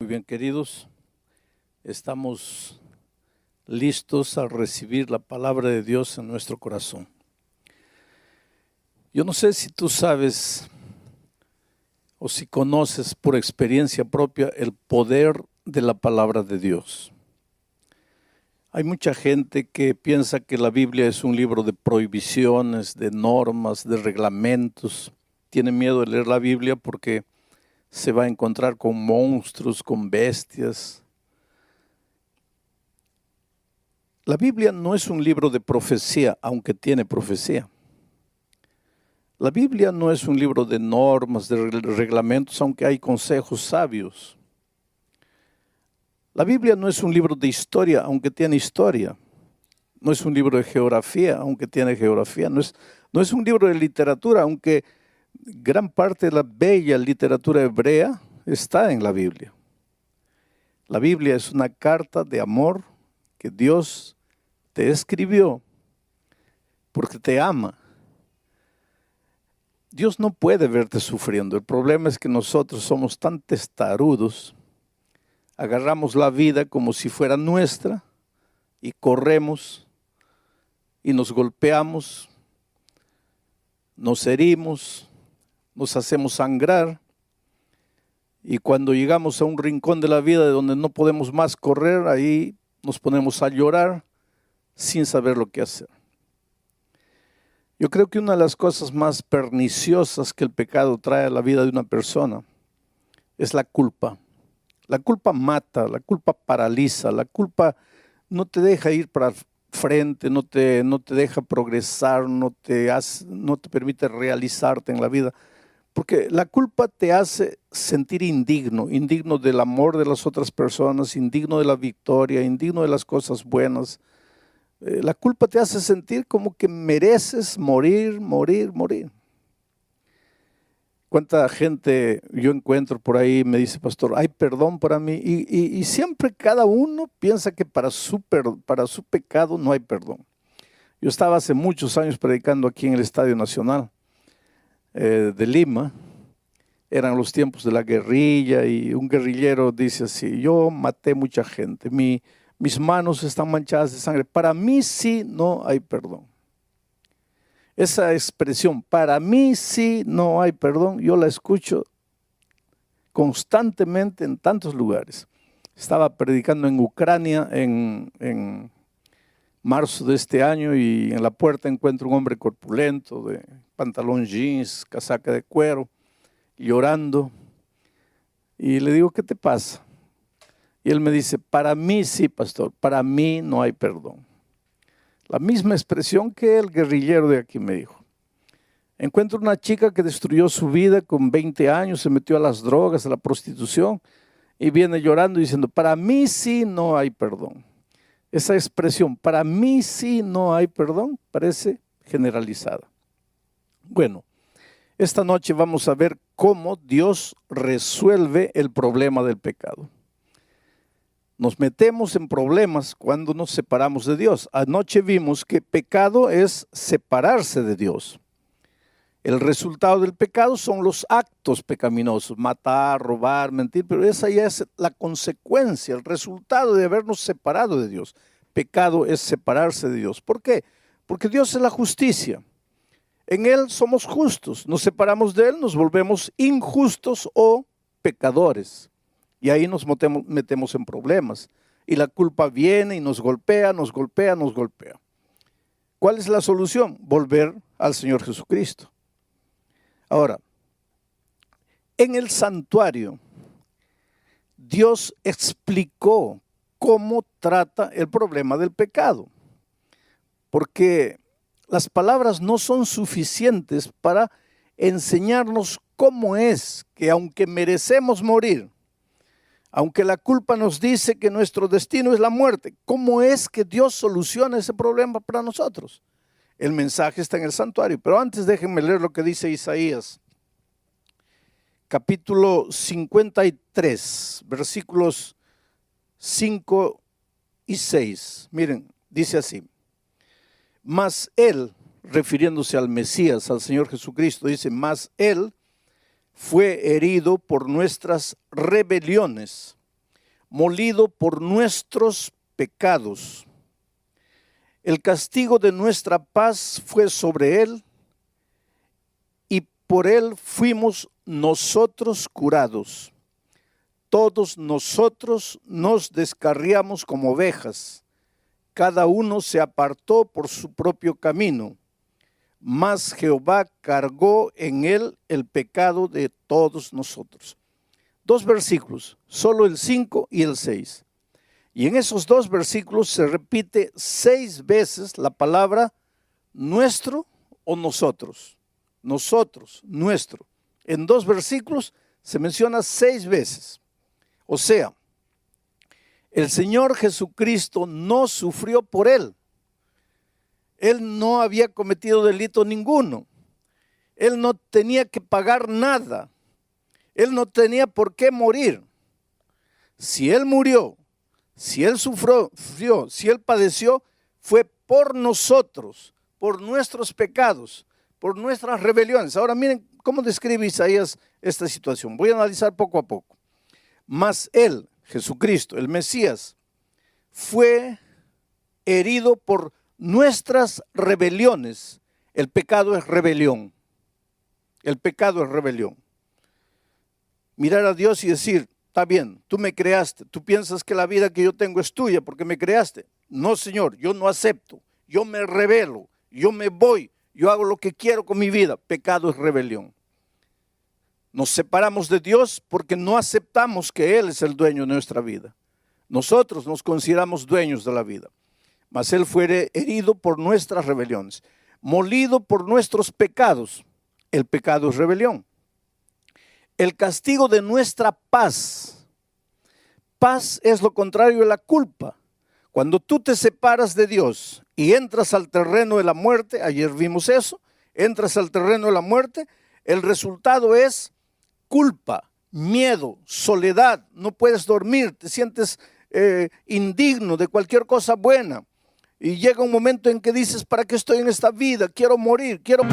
Muy bien, queridos, estamos listos a recibir la palabra de Dios en nuestro corazón. Yo no sé si tú sabes o si conoces por experiencia propia el poder de la palabra de Dios. Hay mucha gente que piensa que la Biblia es un libro de prohibiciones, de normas, de reglamentos. Tiene miedo de leer la Biblia porque se va a encontrar con monstruos, con bestias. La Biblia no es un libro de profecía, aunque tiene profecía. La Biblia no es un libro de normas, de reglamentos, aunque hay consejos sabios. La Biblia no es un libro de historia, aunque tiene historia. No es un libro de geografía, aunque tiene geografía. No es un libro de literatura, aunque gran parte de la bella literatura hebrea está en la Biblia. La Biblia es una carta de amor que Dios te escribió porque te ama. Dios no puede verte sufriendo. El problema es que nosotros somos tan testarudos, agarramos la vida como si fuera nuestra y corremos y nos golpeamos, nos herimos, nos hacemos sangrar, y cuando llegamos a un rincón de la vida de donde no podemos más correr, ahí nos ponemos a llorar sin saber lo que hacer. Yo creo que una de las cosas más perniciosas que el pecado trae a la vida de una persona es la culpa. La culpa mata, la culpa paraliza, la culpa no te deja ir para frente, no te deja progresar, no te permite realizarte en la vida. Porque la culpa te hace sentir indigno del amor de las otras personas, indigno de la victoria, indigno de las cosas buenas. La culpa te hace sentir como que mereces morir. ¿Cuánta gente yo encuentro por ahí me dice, pastor, hay perdón para mí? Y siempre cada uno piensa que para su pecado no hay perdón. Yo estaba hace muchos años predicando aquí en el Estadio Nacional de Lima. Eran los tiempos de la guerrilla y un guerrillero dice así: yo maté mucha gente, mis manos están manchadas de sangre, para mí sí no hay perdón. Esa expresión, para mí sí no hay perdón, yo la escucho constantemente en tantos lugares. Estaba predicando en Ucrania en marzo de este año y en la puerta encuentro un hombre corpulento, de pantalón jeans, casaca de cuero, llorando. Y le digo, ¿qué te pasa? Y él me dice, para mí sí, pastor, para mí no hay perdón. La misma expresión que el guerrillero de aquí me dijo. Encuentro una chica que destruyó su vida con 20 años, se metió a las drogas, a la prostitución, y viene llorando diciendo, para mí sí no hay perdón. Esa expresión, para mí sí no hay perdón, parece generalizada. Bueno, esta noche vamos a ver cómo Dios resuelve el problema del pecado. Nos metemos en problemas cuando nos separamos de Dios. Anoche vimos que pecado es separarse de Dios. El resultado del pecado son los actos pecaminosos, matar, robar, mentir, pero esa ya es la consecuencia, el resultado de habernos separado de Dios. Pecado es separarse de Dios. ¿Por qué? Porque Dios es la justicia. En Él somos justos, nos separamos de Él, nos volvemos injustos o pecadores. Y ahí nos metemos en problemas. Y la culpa viene y nos golpea. ¿Cuál es la solución? Volver al Señor Jesucristo. Ahora, en el santuario, Dios explicó cómo trata el problema del pecado. Porque las palabras no son suficientes para enseñarnos cómo es que aunque merecemos morir, aunque la culpa nos dice que nuestro destino es la muerte, ¿cómo es que Dios soluciona ese problema para nosotros? El mensaje está en el santuario, pero antes déjenme leer lo que dice Isaías, capítulo 53, versículos 5 y 6. Miren, dice así: mas Él, refiriéndose al Mesías, al Señor Jesucristo, dice, mas Él fue herido por nuestras rebeliones, molido por nuestros pecados. El castigo de nuestra paz fue sobre él, y por él fuimos nosotros curados. Todos nosotros nos descarriamos como ovejas, cada uno se apartó por su propio camino, mas Jehová cargó en él el pecado de todos nosotros. 2 versículos, solo el 5 y el 6. Y en esos 2 versículos se repite 6 veces la palabra nuestro o nosotros. Nosotros, nuestro. En 2 versículos se menciona 6 veces. O sea, el Señor Jesucristo no sufrió por él. Él no había cometido delito ninguno. Él no tenía que pagar nada. Él no tenía por qué morir. Si él murió, si él sufrió, si él padeció, fue por nosotros, por nuestros pecados, por nuestras rebeliones. Ahora miren cómo describe Isaías esta situación. Voy a analizar poco a poco. Mas él, Jesucristo, el Mesías, fue herido por nuestras rebeliones. El pecado es rebelión. El pecado es rebelión. Mirar a Dios y decir, está bien, tú me creaste, tú piensas que la vida que yo tengo es tuya porque me creaste. No, Señor, yo no acepto, yo me rebelo, yo me voy, yo hago lo que quiero con mi vida. Pecado es rebelión. Nos separamos de Dios porque no aceptamos que Él es el dueño de nuestra vida. Nosotros nos consideramos dueños de la vida. Mas Él fue herido por nuestras rebeliones, molido por nuestros pecados. El pecado es rebelión. El castigo de nuestra paz. Paz es lo contrario de la culpa. Cuando tú te separas de Dios y entras al terreno de la muerte, ayer vimos eso, entras al terreno de la muerte, el resultado es culpa, miedo, soledad, no puedes dormir, te sientes indigno de cualquier cosa buena. Y llega un momento en que dices, ¿para qué estoy en esta vida? Quiero morir, quiero...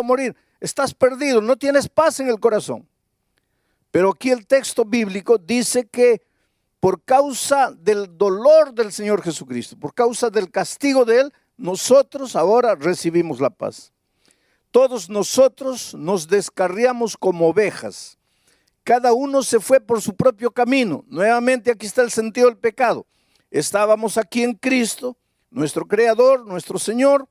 morir, estás perdido, no tienes paz en el corazón. Pero aquí el texto bíblico dice que por causa del dolor del Señor Jesucristo, por causa del castigo de Él, nosotros ahora recibimos la paz. Todos nosotros nos descarriamos como ovejas. Cada uno se fue por su propio camino. Nuevamente aquí está el sentido del pecado. Estábamos aquí en Cristo, nuestro Creador, nuestro Señor,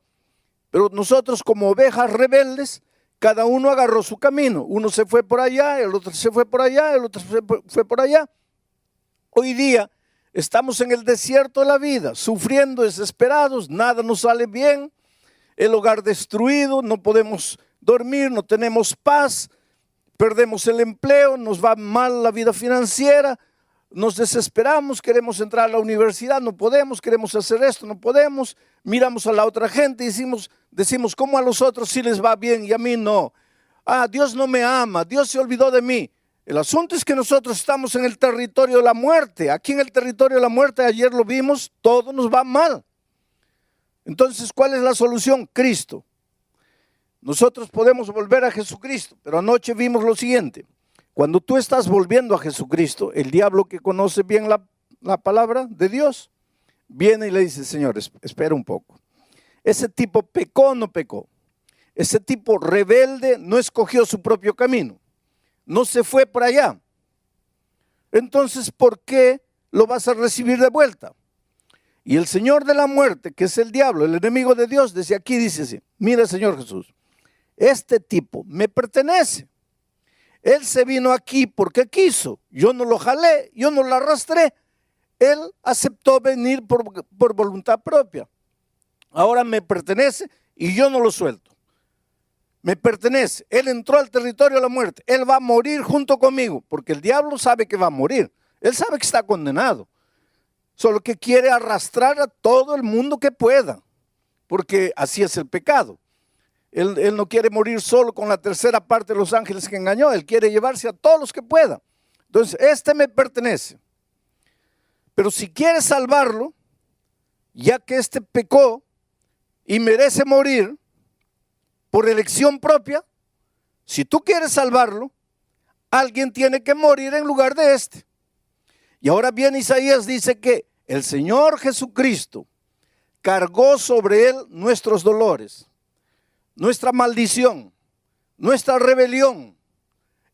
pero nosotros como ovejas rebeldes, cada uno agarró su camino. Uno se fue por allá, el otro se fue por allá, el otro fue por allá. Hoy día estamos en el desierto de la vida, sufriendo, desesperados, nada nos sale bien, el hogar destruido, no podemos dormir, no tenemos paz, perdemos el empleo, nos va mal la vida financiera, nos desesperamos, queremos entrar a la universidad, no podemos, queremos hacer esto, no podemos, miramos a la otra gente y decimos ¿cómo a los otros sí les va bien y a mí no? Ah, Dios no me ama, Dios se olvidó de mí. El asunto es que nosotros estamos en el territorio de la muerte. Aquí en el territorio de la muerte, ayer lo vimos, todo nos va mal. Entonces, ¿cuál es la solución? Cristo. Nosotros podemos volver a Jesucristo, pero anoche vimos lo siguiente. Cuando tú estás volviendo a Jesucristo, el diablo que conoce bien la palabra de Dios, viene y le dice, Señor, espera un poco. Ese tipo pecó o no pecó. Ese tipo rebelde no escogió su propio camino. No se fue por allá. Entonces, ¿por qué lo vas a recibir de vuelta. Y el Señor de la muerte, que es el diablo, el enemigo de Dios, desde aquí dice así: mira, Señor Jesús, este tipo me pertenece. Él se vino aquí porque quiso. Yo no lo jalé, yo no lo arrastré. Él aceptó venir por voluntad propia. Ahora me pertenece y yo no lo suelto. Me pertenece. Él entró al territorio de la muerte. Él va a morir junto conmigo, porque el diablo sabe que va a morir. Él sabe que está condenado. Solo que quiere arrastrar a todo el mundo que pueda, porque así es el pecado. Él no quiere morir solo con la tercera parte de los ángeles que engañó. Él quiere llevarse a todos los que pueda. Entonces, este me pertenece. Pero si quiere salvarlo, ya que este pecó y merece morir por elección propia, si tú quieres salvarlo, alguien tiene que morir en lugar de este. Y ahora bien, Isaías dice que el Señor Jesucristo cargó sobre él nuestros dolores, nuestra maldición, nuestra rebelión,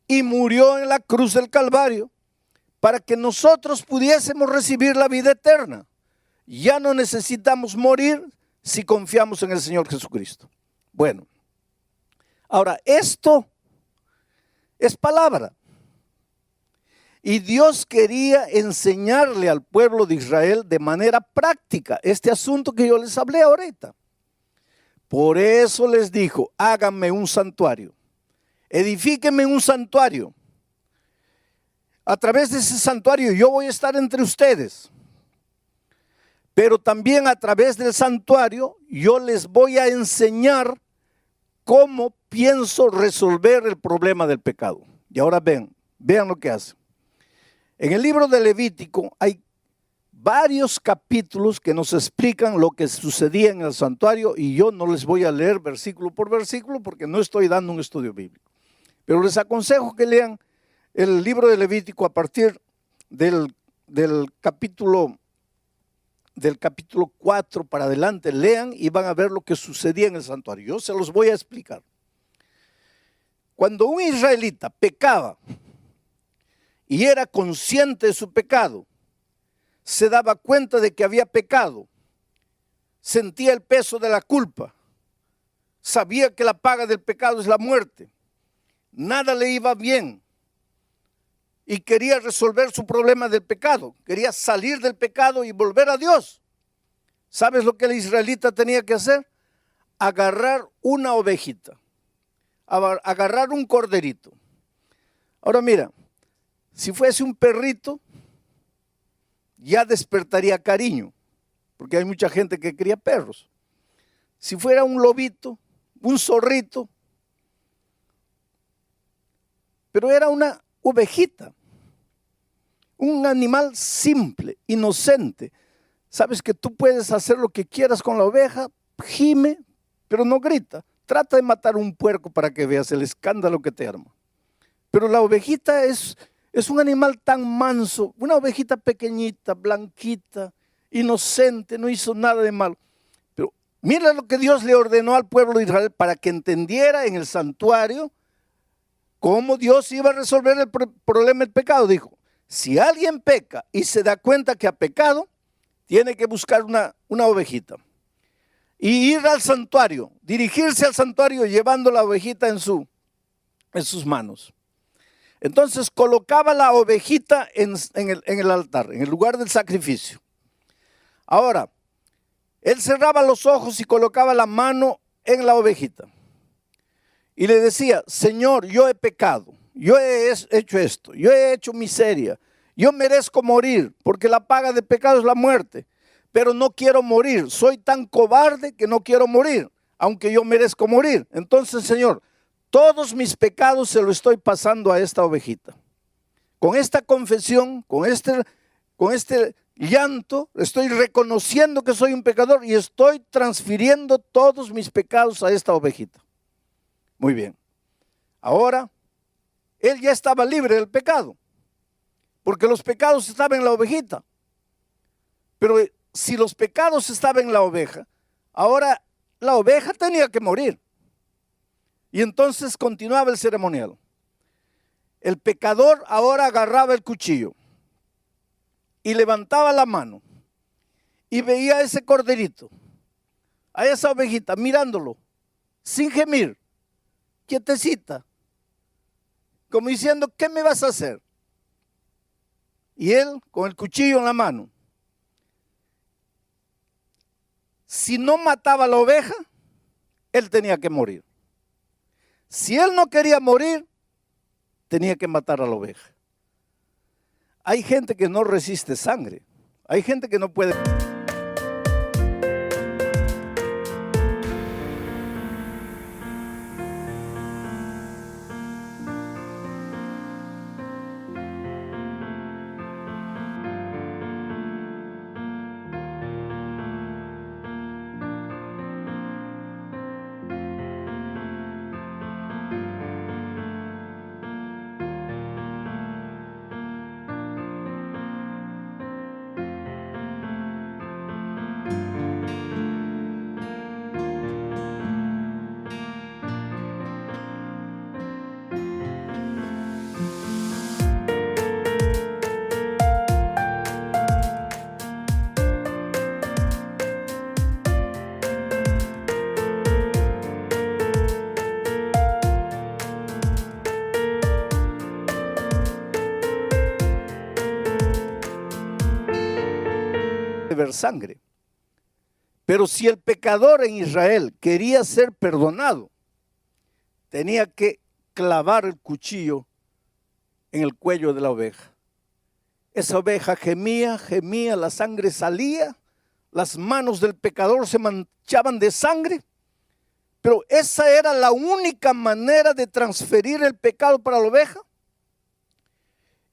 y murió en la cruz del Calvario para que nosotros pudiésemos recibir la vida eterna. Ya no necesitamos morir si confiamos en el Señor Jesucristo. Bueno, ahora esto es palabra. Y Dios quería enseñarle al pueblo de Israel de manera práctica este asunto que yo les hablé ahorita. Por eso les dijo: háganme un santuario, edifíquenme un santuario. A través de ese santuario yo voy a estar entre ustedes. Pero también a través del santuario yo les voy a enseñar cómo pienso resolver el problema del pecado. Y ahora vean lo que hace. En el libro de Levítico hay varios capítulos que nos explican lo que sucedía en el santuario, y yo no les voy a leer versículo por versículo porque no estoy dando un estudio bíblico. Pero les aconsejo que lean el libro de Levítico a partir del capítulo 4 para adelante. Lean y van a ver lo que sucedía en el santuario. Yo se los voy a explicar. Cuando un israelita pecaba y era consciente de su pecado, se daba cuenta de que había pecado, sentía el peso de la culpa, sabía que la paga del pecado es la muerte, nada le iba bien y quería resolver su problema del pecado, quería salir del pecado y volver a Dios. ¿Sabes lo que el israelita tenía que hacer? Agarrar una ovejita, agarrar un corderito. Ahora mira, si fuese un perrito, ya despertaría cariño, porque hay mucha gente que cría perros. Si fuera un lobito, un zorrito, pero era una ovejita, un animal simple, inocente. Sabes que tú puedes hacer lo que quieras con la oveja, gime, pero no grita. Trata de matar un puerco para que veas el escándalo que te arma. Pero la ovejita es un animal tan manso, una ovejita pequeñita, blanquita, inocente, no hizo nada de malo. Pero mira lo que Dios le ordenó al pueblo de Israel para que entendiera en el santuario cómo Dios iba a resolver el problema del pecado. Dijo: si alguien peca y se da cuenta que ha pecado, tiene que buscar una ovejita y ir al santuario, dirigirse al santuario llevando la ovejita en sus manos. Entonces colocaba la ovejita en el altar, en el lugar del sacrificio. Ahora, él cerraba los ojos y colocaba la mano en la ovejita. Y le decía: Señor, yo he pecado, yo he hecho esto, yo he hecho miseria, yo merezco morir, porque la paga del pecado es la muerte. Pero no quiero morir, soy tan cobarde que no quiero morir, aunque yo merezco morir. Entonces, Señor, todos mis pecados se lo estoy pasando a esta ovejita. Con esta confesión, con este llanto, estoy reconociendo que soy un pecador y estoy transfiriendo todos mis pecados a esta ovejita. Muy bien. Ahora, él ya estaba libre del pecado, porque los pecados estaban en la ovejita. Pero si los pecados estaban en la oveja, ahora la oveja tenía que morir. Y entonces continuaba el ceremonial. El pecador ahora agarraba el cuchillo y levantaba la mano y veía a ese corderito, a esa ovejita, mirándolo, sin gemir, quietecita, como diciendo, ¿qué me vas a hacer? Y él, con el cuchillo en la mano, si no mataba a la oveja, él tenía que morir. Si él no quería morir, tenía que matar a la oveja. Hay gente que no resiste sangre. Hay gente que no puede. Ver sangre. Pero si el pecador en Israel quería ser perdonado, tenía que clavar el cuchillo en el cuello de la oveja. Esa oveja gemía, gemía, la sangre salía, las manos del pecador se manchaban de sangre, pero esa era la única manera de transferir el pecado para la oveja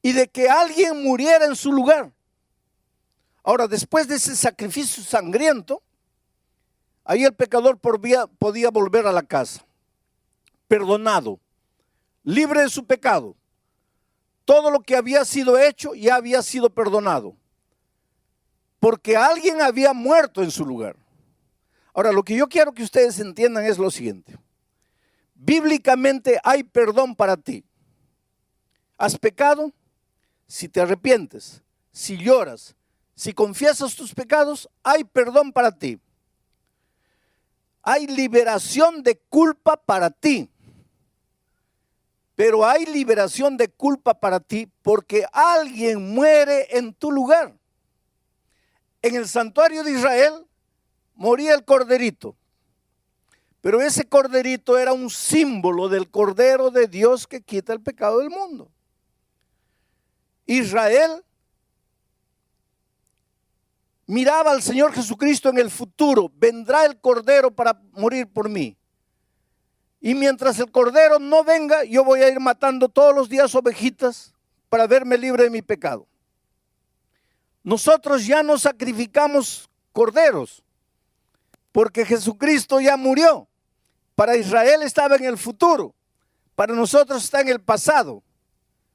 y de que alguien muriera en su lugar. Ahora, después de ese sacrificio sangriento, ahí el pecador podía volver a la casa, perdonado, libre de su pecado. Todo lo que había sido hecho ya había sido perdonado, porque alguien había muerto en su lugar. Ahora, lo que yo quiero que ustedes entiendan es lo siguiente. Bíblicamente hay perdón para ti. ¿Has pecado? Si te arrepientes, si lloras, si confiesas tus pecados, hay perdón para ti. Hay liberación de culpa para ti. Pero hay liberación de culpa para ti porque alguien muere en tu lugar. En el santuario de Israel moría el corderito. Pero ese corderito era un símbolo del Cordero de Dios que quita el pecado del mundo. Israel miraba al Señor Jesucristo en el futuro. Vendrá el Cordero para morir por mí. Y mientras el Cordero no venga, yo voy a ir matando todos los días ovejitas para verme libre de mi pecado. Nosotros ya no sacrificamos corderos, porque Jesucristo ya murió. Para Israel estaba en el futuro, para nosotros está en el pasado.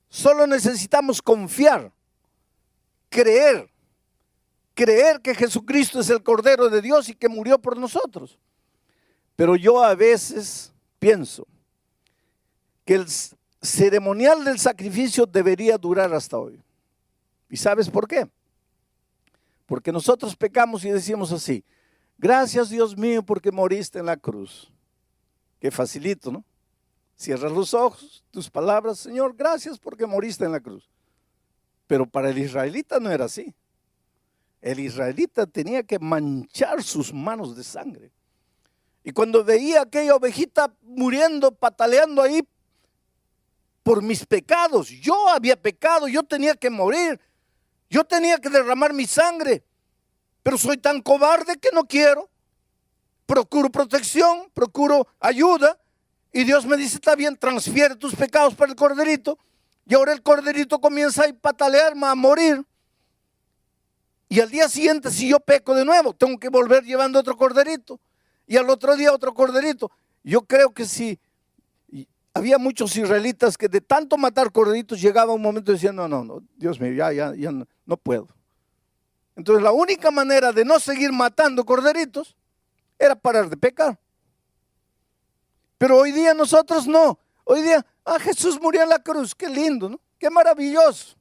Solo necesitamos confiar, creer que Jesucristo es el Cordero de Dios y que murió por nosotros. Pero yo a veces pienso que el ceremonial del sacrificio debería durar hasta hoy. ¿Y sabes por qué? Porque nosotros pecamos y decimos así: gracias, Dios mío, porque moriste en la cruz. Qué facilito, ¿no? Cierras los ojos, tus palabras: Señor, gracias porque moriste en la cruz. Pero para el israelita no era así. El israelita tenía que manchar sus manos de sangre. Y cuando veía aquella ovejita muriendo, pataleando ahí por mis pecados, yo había pecado, yo tenía que morir, yo tenía que derramar mi sangre, pero soy tan cobarde que no quiero. Procuro protección, procuro ayuda, y Dios me dice: está bien, transfiere tus pecados para el corderito. Y ahora el corderito comienza a patalear, a morir. Y al día siguiente, si yo peco de nuevo, tengo que volver llevando otro corderito. Y al otro día otro corderito. Yo creo que si había muchos israelitas que de tanto matar corderitos llegaba un momento diciendo: no, Dios mío, ya no puedo. Entonces la única manera de no seguir matando corderitos era parar de pecar. Pero hoy día nosotros no. Hoy día, Jesús murió en la cruz, qué lindo, ¿no? Qué maravilloso.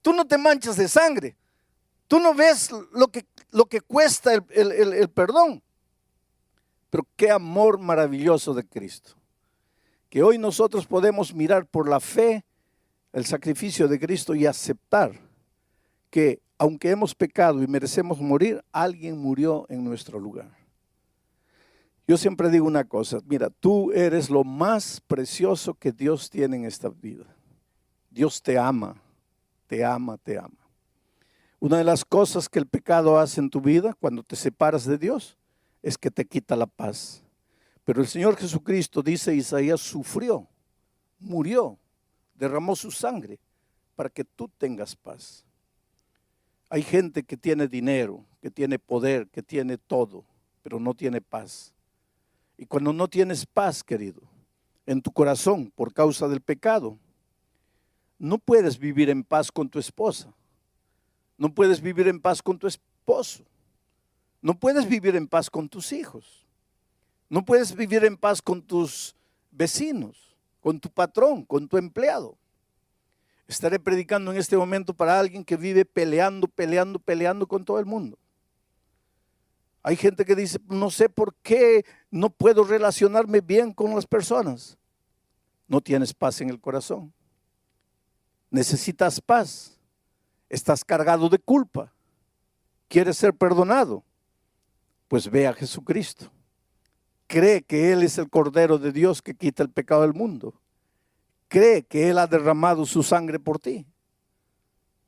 Tú no te manchas de sangre. Tú no ves lo que cuesta el perdón. Pero qué amor maravilloso de Cristo. Que hoy nosotros podemos mirar por la fe el sacrificio de Cristo y aceptar que aunque hemos pecado y merecemos morir, alguien murió en nuestro lugar. Yo siempre digo una cosa, mira, tú eres lo más precioso que Dios tiene en esta vida. Dios te ama, te ama, te ama. Una de las cosas que el pecado hace en tu vida cuando te separas de Dios es que te quita la paz. Pero el Señor Jesucristo, dice Isaías, sufrió, murió, derramó su sangre para que tú tengas paz. Hay gente que tiene dinero, que tiene poder, que tiene todo, pero no tiene paz. Y cuando no tienes paz, querido, en tu corazón por causa del pecado, no puedes vivir en paz con tu esposa, no puedes vivir en paz con tu esposo, no puedes vivir en paz con tus hijos, no puedes vivir en paz con tus vecinos, con tu patrón, con tu empleado. Estaré predicando en este momento para alguien que vive peleando con todo el mundo. Hay gente que dice, no sé por qué no puedo relacionarme bien con las personas. No tienes paz en el corazón. Necesitas paz. Estás cargado de culpa. ¿Quieres ser perdonado? Pues ve a Jesucristo. Cree que Él es el Cordero de Dios que quita el pecado del mundo. Cree que Él ha derramado su sangre por ti.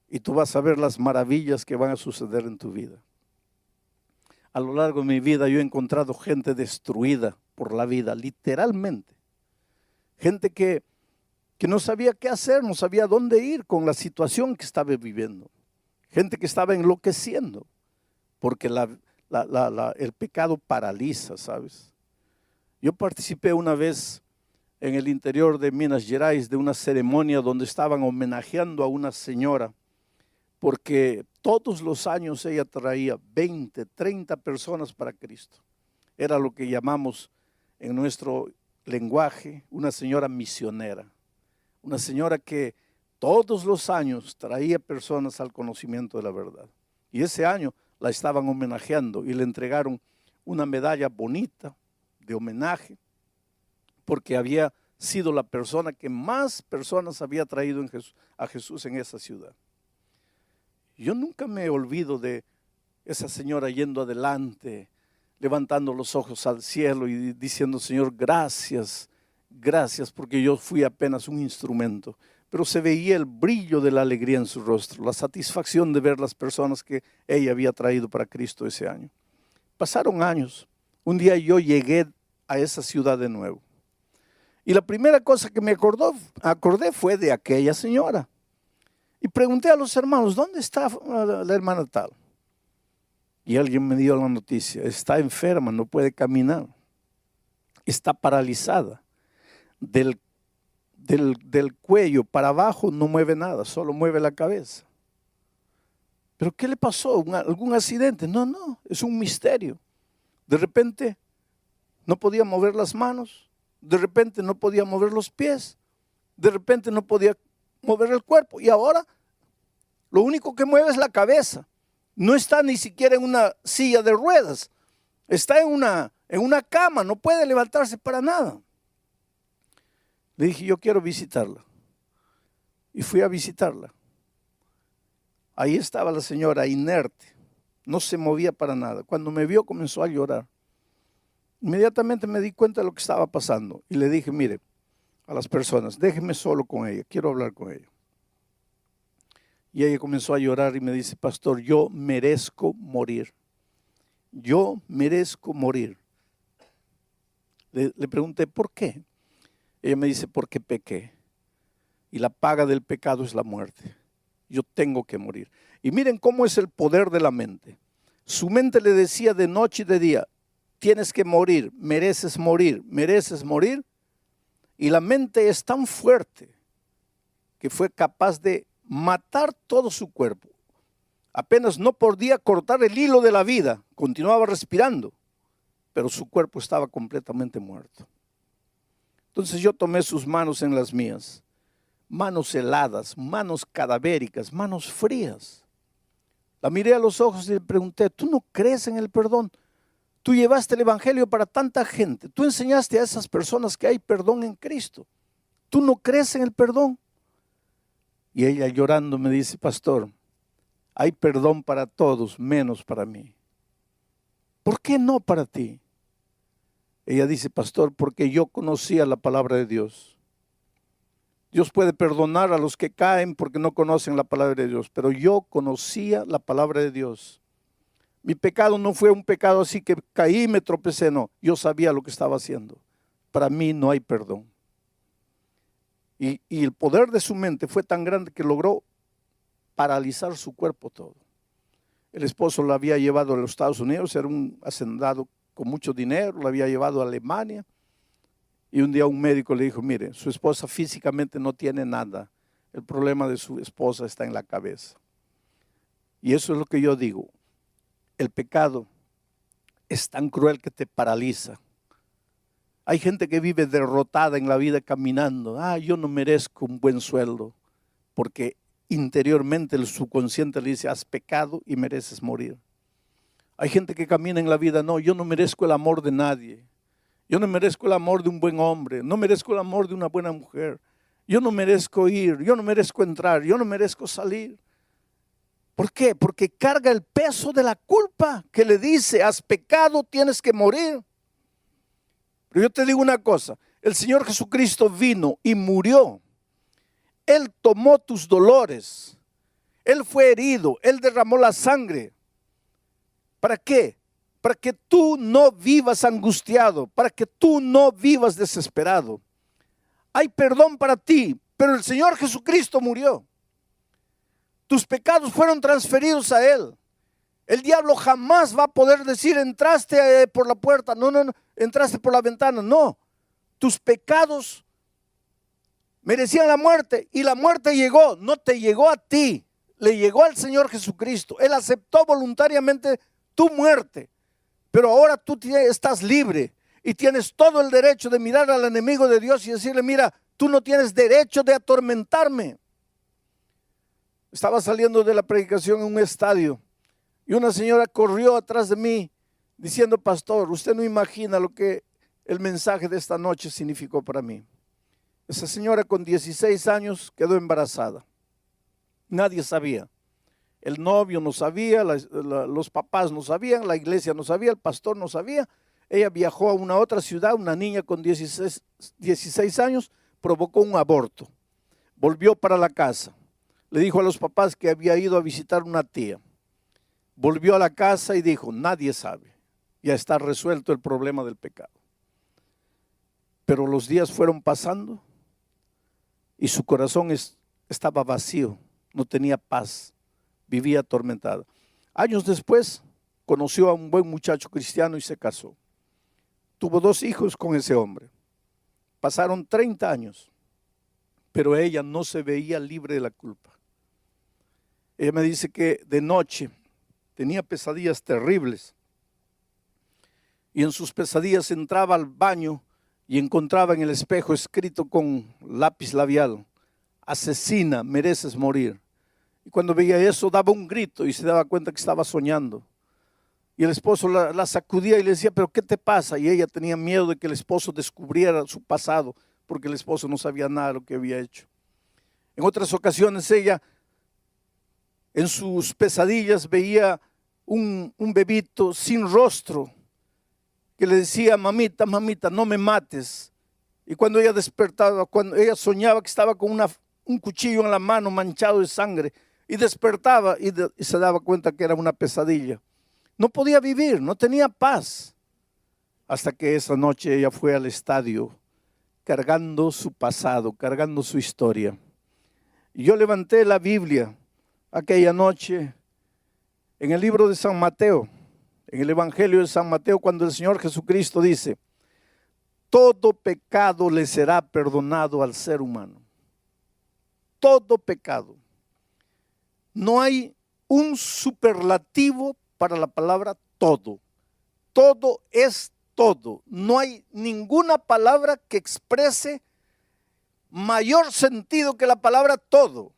Y tú vas a ver las maravillas que van a suceder en tu vida. A lo largo de mi vida yo he encontrado gente destruida por la vida, literalmente. Gente que no sabía qué hacer, no sabía dónde ir con la situación que estaba viviendo. Gente que estaba enloqueciendo, porque el pecado paraliza, ¿sabes? Yo participé una vez en el interior de Minas Gerais de una ceremonia donde estaban homenajeando a una señora, porque todos los años ella traía 20, 30 personas para Cristo. Era lo que llamamos en nuestro lenguaje una señora misionera. Una señora que todos los años traía personas al conocimiento de la verdad. Y ese año la estaban homenajeando y le entregaron una medalla bonita de homenaje porque había sido la persona que más personas había traído a Jesús en esa ciudad. Yo nunca me olvido de esa señora yendo adelante, levantando los ojos al cielo y diciendo, Señor, gracias, gracias, porque yo fui apenas un instrumento. Pero se veía el brillo de la alegría en su rostro, la satisfacción de ver las personas que ella había traído para Cristo ese año. Pasaron años. Un día yo llegué a esa ciudad de nuevo. Y la primera cosa que me acordé fue de aquella señora. Y pregunté a los hermanos, ¿dónde está la hermana tal? Y alguien me dio la noticia, está enferma, no puede caminar. Está paralizada. Del cuello para abajo no mueve nada, solo mueve la cabeza. ¿Pero qué le pasó? ¿Algún accidente? No, es un misterio. De repente no podía mover las manos, de repente no podía mover los pies, de repente no podía mover el cuerpo y ahora lo único que mueve es la cabeza. No está ni siquiera en una silla de ruedas, está en una cama, no puede levantarse para nada. Le dije, yo quiero visitarla. Y fui a visitarla. Ahí estaba la señora inerte, no se movía para nada. Cuando me vio comenzó a llorar. Inmediatamente me di cuenta de lo que estaba pasando y le dije, mire, a las personas, déjenme solo con ella, quiero hablar con ella. Y ella comenzó a llorar y me dice, pastor, yo merezco morir. Yo merezco morir. Le pregunté, ¿por qué? Ella me dice, porque pequé. Y la paga del pecado es la muerte. Yo tengo que morir. Y miren cómo es el poder de la mente. Su mente le decía de noche y de día, tienes que morir, mereces morir, mereces morir. Y la mente es tan fuerte que fue capaz de matar todo su cuerpo. Apenas no podía cortar el hilo de la vida, continuaba respirando, pero su cuerpo estaba completamente muerto. Entonces yo tomé sus manos en las mías, manos heladas, manos cadavéricas, manos frías. La miré a los ojos y le pregunté, ¿tú no crees en el perdón? Tú llevaste el evangelio para tanta gente. Tú enseñaste a esas personas que hay perdón en Cristo. ¿Tú no crees en el perdón? Y ella llorando me dice, pastor, hay perdón para todos, menos para mí. ¿Por qué no para ti? Ella dice, pastor, porque yo conocía la palabra de Dios. Dios puede perdonar a los que caen porque no conocen la palabra de Dios, pero yo conocía la palabra de Dios. Mi pecado no fue un pecado así que caí y me tropecé, no. Yo sabía lo que estaba haciendo. Para mí no hay perdón. Y el poder de su mente fue tan grande que logró paralizar su cuerpo todo. El esposo la había llevado a los Estados Unidos, era un hacendado con mucho dinero, la había llevado a Alemania. Y un día un médico le dijo, mire, su esposa físicamente no tiene nada. El problema de su esposa está en la cabeza. Y eso es lo que yo digo. El pecado es tan cruel que te paraliza. Hay gente que vive derrotada en la vida caminando. Yo no merezco un buen sueldo, porque interiormente el subconsciente le dice, has pecado y mereces morir. Hay gente que camina en la vida, no, yo no merezco el amor de nadie. Yo no merezco el amor de un buen hombre, no merezco el amor de una buena mujer. Yo no merezco ir, yo no merezco entrar, yo no merezco salir. ¿Por qué? Porque carga el peso de la culpa que le dice, has pecado, tienes que morir. Pero yo te digo una cosa, el Señor Jesucristo vino y murió. Él tomó tus dolores. Él fue herido, Él derramó la sangre. ¿Para qué? Para que tú no vivas angustiado, para que tú no vivas desesperado. Hay perdón para ti, pero el Señor Jesucristo murió. Tus pecados fueron transferidos a Él. El diablo jamás va a poder decir, entraste por la puerta, no, entraste por la ventana, no. Tus pecados merecían la muerte y la muerte llegó, no te llegó a ti, le llegó al Señor Jesucristo. Él aceptó voluntariamente tu muerte, pero ahora tú estás libre y tienes todo el derecho de mirar al enemigo de Dios y decirle, mira, tú no tienes derecho de atormentarme. Estaba saliendo de la predicación en un estadio y una señora corrió atrás de mí diciendo, pastor, usted no imagina lo que el mensaje de esta noche significó para mí. Esa señora con 16 años quedó embarazada. Nadie sabía. El novio no sabía, los papás no sabían, la iglesia no sabía, el pastor no sabía. Ella viajó a una otra ciudad, una niña con 16 años, provocó un aborto. Volvió para la casa. Le dijo a los papás que había ido a visitar una tía. Volvió a la casa y dijo, nadie sabe. Ya está resuelto el problema del pecado. Pero los días fueron pasando y su corazón estaba vacío, no tenía paz, vivía atormentada. Años después conoció a un buen muchacho cristiano y se casó. Tuvo 2 hijos con ese hombre. Pasaron 30 años, pero ella no se veía libre de la culpa. Ella me dice que de noche tenía pesadillas terribles y en sus pesadillas entraba al baño y encontraba en el espejo escrito con lápiz labial, asesina, mereces morir. Y cuando veía eso daba un grito y se daba cuenta que estaba soñando. Y el esposo la sacudía y le decía, pero ¿qué te pasa? Y ella tenía miedo de que el esposo descubriera su pasado, porque el esposo no sabía nada de lo que había hecho. En otras ocasiones ella, en sus pesadillas, veía un bebito sin rostro que le decía, mamita, mamita, no me mates. Y cuando ella despertaba, cuando ella soñaba que estaba con un cuchillo en la mano manchado de sangre, y despertaba y se daba cuenta que era una pesadilla. No podía vivir, no tenía paz. Hasta que esa noche ella fue al estadio cargando su pasado, cargando su historia. Y yo levanté la Biblia aquella noche en el libro de San Mateo, en el Evangelio de San Mateo, cuando el Señor Jesucristo dice, todo pecado le será perdonado al ser humano. Todo pecado. No hay un superlativo para la palabra todo. Todo es todo. No hay ninguna palabra que exprese mayor sentido que la palabra todo.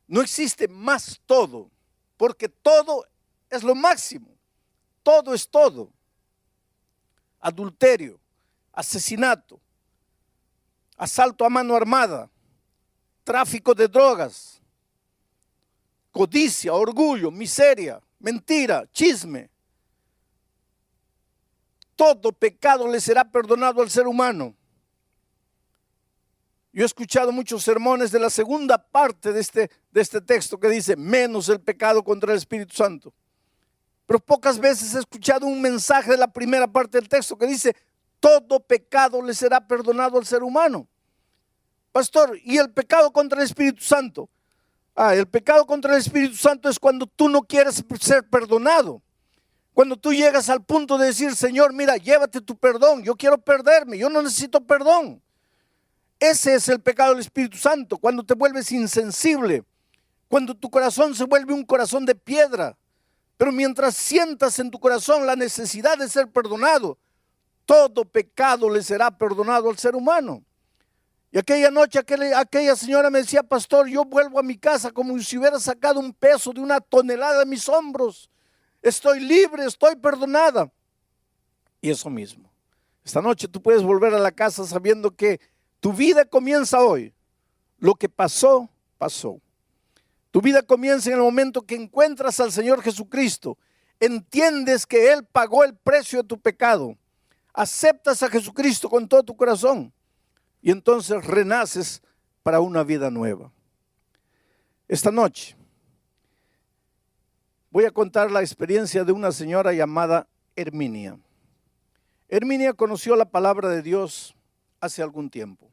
No existe más todo. porque todo es lo máximo, todo es todo. Adulterio, asesinato, asalto a mano armada, tráfico de drogas, codicia, orgullo, miseria, mentira, chisme. Todo pecado le será perdonado al ser humano. Yo he escuchado muchos sermones de la segunda parte de este texto que dice, menos el pecado contra el Espíritu Santo. Pero pocas veces he escuchado un mensaje de la primera parte del texto que dice, todo pecado le será perdonado al ser humano. Pastor, ¿y el pecado contra el Espíritu Santo? El pecado contra el Espíritu Santo es cuando tú no quieres ser perdonado. Cuando tú llegas al punto de decir, Señor, mira, llévate tu perdón, yo quiero perderme, yo no necesito perdón. Ese es el pecado del Espíritu Santo, cuando te vuelves insensible, cuando tu corazón se vuelve un corazón de piedra. Pero mientras sientas en tu corazón la necesidad de ser perdonado, todo pecado le será perdonado al ser humano. Y aquella noche aquella señora me decía, pastor, yo vuelvo a mi casa como si hubiera sacado un peso de 1 tonelada de mis hombros. Estoy libre, estoy perdonada. Y eso mismo. Esta noche tú puedes volver a la casa sabiendo que tu vida comienza hoy. Lo que pasó, pasó. Tu vida comienza en el momento que encuentras al Señor Jesucristo. Entiendes que Él pagó el precio de tu pecado. Aceptas a Jesucristo con todo tu corazón. Y entonces renaces para una vida nueva. Esta noche voy a contar la experiencia de una señora llamada Herminia. Herminia conoció la palabra de Dios hace algún tiempo.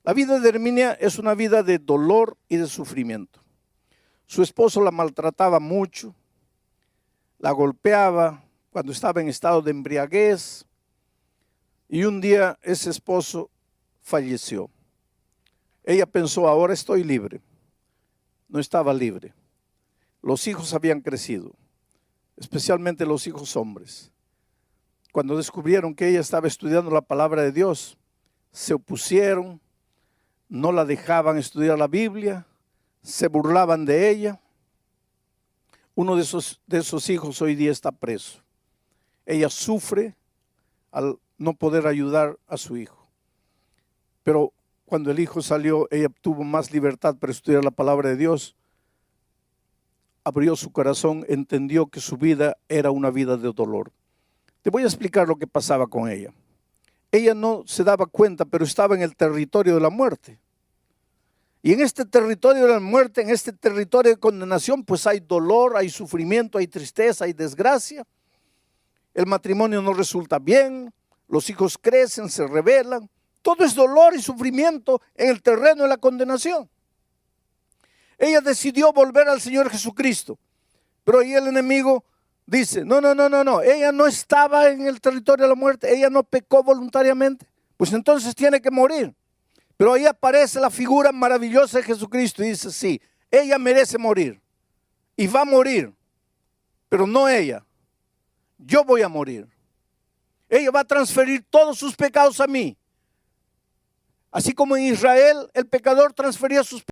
La vida de Herminia es una vida de dolor y de sufrimiento. Su esposo la maltrataba mucho, la golpeaba cuando estaba en estado de embriaguez y un día ese esposo falleció. Ella pensó, ahora estoy libre. No estaba libre. Los hijos habían crecido, especialmente los hijos hombres. Cuando descubrieron que ella estaba estudiando la palabra de Dios, se opusieron, no la dejaban estudiar la Biblia, se burlaban de ella. Uno de esos hijos hoy día está preso. Ella sufre al no poder ayudar a su hijo. Pero cuando el hijo salió, ella tuvo más libertad para estudiar la palabra de Dios. Abrió su corazón, entendió que su vida era una vida de dolor. Te voy a explicar lo que pasaba con ella. Ella no se daba cuenta, pero estaba en el territorio de la muerte. Y en este territorio de la muerte, en este territorio de condenación, pues hay dolor, hay sufrimiento, hay tristeza, hay desgracia. El matrimonio no resulta bien, los hijos crecen, se rebelan. Todo es dolor y sufrimiento en el terreno de la condenación. Ella decidió volver al Señor Jesucristo, pero ahí el enemigo dice, no, ella no estaba en el territorio de la muerte, ella no pecó voluntariamente, pues entonces tiene que morir. Pero ahí aparece la figura maravillosa de Jesucristo y dice, sí, ella merece morir y va a morir, pero no ella, yo voy a morir. Ella va a transferir todos sus pecados a mí. Así como en Israel el pecador transfería sus pecados